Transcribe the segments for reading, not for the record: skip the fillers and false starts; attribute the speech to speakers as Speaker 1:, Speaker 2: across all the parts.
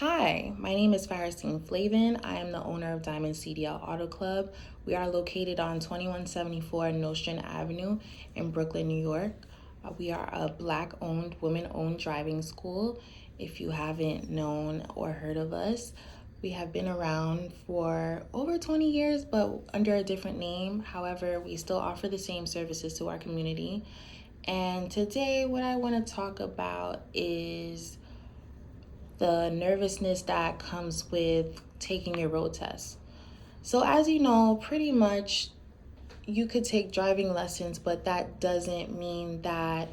Speaker 1: Hi, my name is Flavin. I am the owner of Dymond CDL Auto Club. We are located on 2174 Nostrand Avenue in Brooklyn, New York. We are a Black-owned, women-owned driving school. If you haven't known or heard of us, we have been around for over 20 years, but under a different name. However, we still offer the same services to our community. And today, what I want to talk about is the nervousness that comes with taking your road test. So as you know, pretty much you could take driving lessons, but that doesn't mean that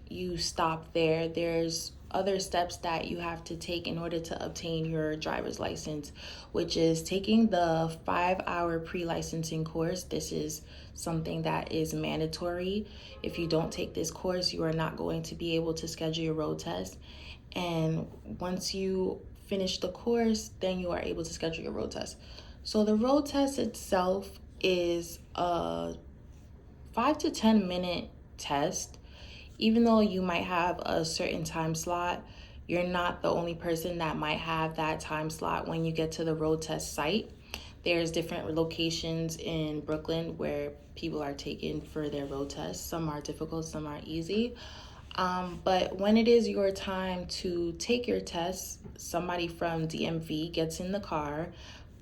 Speaker 1: you stop there. There's other steps that you have to take in order to obtain your driver's license, which is taking the 5-hour pre-licensing course. This is something that is mandatory. If you don't take this course, you are not going to be able to schedule your road test. And once you finish the course, then you are able to schedule your road test. So the road test itself is a 5 to 10 minute test. Even though you might have a certain time slot, you're not the only person that might have that time slot when you get to the road test site. There's different locations in Brooklyn where people are taken for their road tests. Some are difficult, some are easy. But when it is your time to take your test, somebody from DMV gets in the car,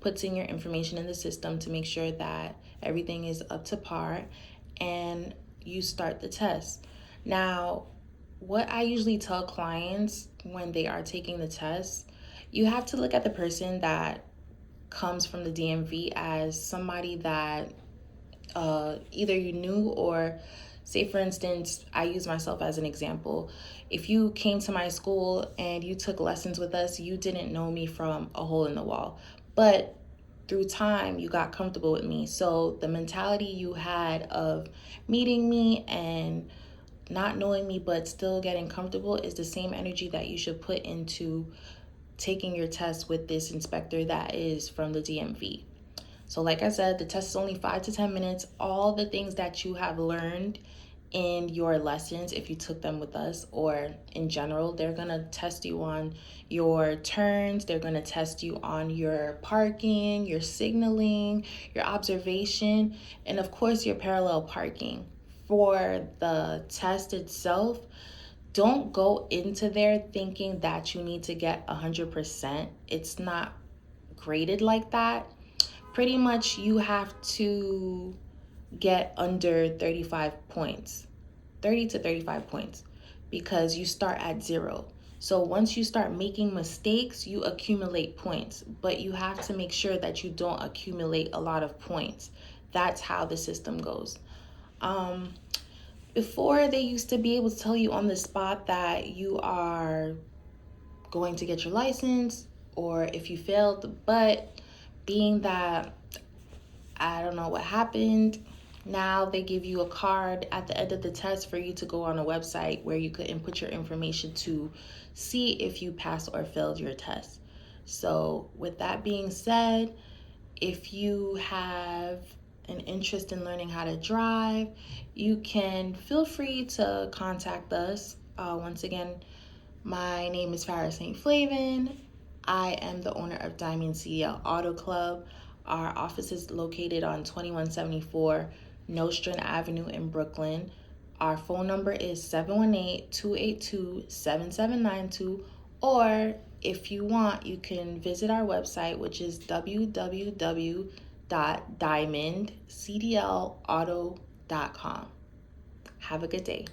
Speaker 1: puts in your information in the system to make sure that everything is up to par, and you start the test. Now, what I usually tell clients when they are taking the test, you have to look at the person that comes from the DMV as somebody that either you knew, or say for instance, I use myself as an example. If you came to my school and you took lessons with us, you didn't know me from a hole in the wall, but through time you got comfortable with me. So the mentality you had of meeting me and not knowing me but still getting comfortable is the same energy that you should put into taking your test with this inspector that is from the DMV. So like I said, the test is only 5 to 10 minutes. All the things that you have learned in your lessons, if you took them with us or in general, they're gonna test you on your turns, they're gonna test you on your parking, your signaling, your observation, and of course your parallel parking. For the test itself, don't go into there thinking that you need to get 100%. It's not graded like that. Pretty much you have to get under 35 points, 30 to 35 points, because you start at 0. So once you start making mistakes, you accumulate points, but you have to make sure that you don't accumulate a lot of points. That's how the system goes. Before, they used to be able to tell you on the spot that you are going to get your license or if you failed, but being that I don't know what happened, now they give you a card at the end of the test for you to go on a website where you could input your information to see if you passed or failed your test. So with that being said, if you have an interest in learning how to drive, you can feel free to contact us. Once again, my name is Flavin. I am the owner of Dymond CDL Auto Club. Our office is located on 2174 Nostrand Avenue in Brooklyn. Our phone number is 718-282-7792, or if you want, you can visit our website, which is www.dymondcdlauto.com. Have a good day.